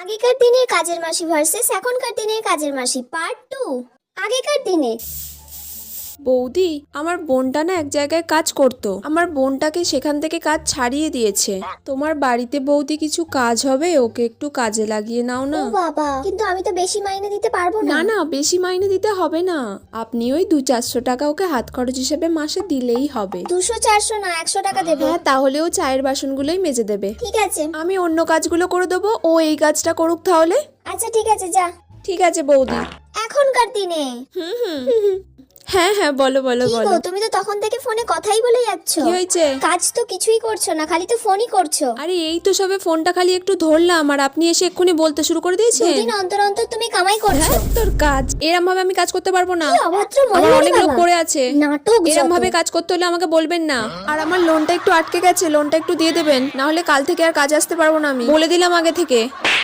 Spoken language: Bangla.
আগেকার দিনের কাজের মাসি ভার্সেস এখনকার দিনের কাজের মাসি পার্ট 2। আগেকার দিনে বৌদি, আমার বোনটা না এক জায়গায় কাজ করতো। আমার বোনটাকে সেখান থেকে কাজ ছাড়িয়ে দিয়েছে। তোমার বাড়িতে বৌদি কিছু কাজ হবে, ওকে একটু কাজে লাগিয়ে নাও ও না। বাবা, কিন্তু আমি তো বেশি মাইনে দিতে পারবো না। না না, বেশি মাইনে দিতে হবে না। আপনি ওই 200-400 টাকা ওকে হাত খরচ হিসেবে মাসে দিলেই হবে। 200-400 না, 100 টাকা দেবো। হ্যাঁ, তাহলেও চায়ের বাসনগুলোই মেজে দেবে। ঠিক আছে। আমি অন্য কাজগুলো করে দেবো, ও এই কাজটা করুক তাহলে। আচ্ছা ঠিক আছে, যা। ঠিক আছে বৌদি। এখনকার দিনে হ্যাঁ হ্যাঁ, বলো বলো কি বলো। গো, তুমি তো তখন থেকে ফোনে কথাই বলে যাচ্ছ। কি হয়েছে? কাজ তো কিছুই করছো না, খালি তো ফোনই করছো। আরে এই তো সবে ফোনটা খালি একটু ধরলাম, আর আপনি এসে এক্ষুনি বলতে শুরু করে দিয়েছেন। দুদিন অন্তর অন্তর তুমি কামাই করছো। হ্যাঁ, তোর কাজ এরম ভাবে আমি কাজ করতে পারবো না। কি অভদ্র আমার মহিলা রে অনেক লোক বাবা। পড়ে আছে। নাটক এরম যত। ভাবে কাজ করতে হলে আমাকে বলবেন না। আর আমার লোনটা একটু আটকে গেছে, লোনটা একটু দিয়ে দেবেন, না হলে কাল থেকে আর কাজ আসতে পারবো না আমি, বলে দিলাম আগে থেকে।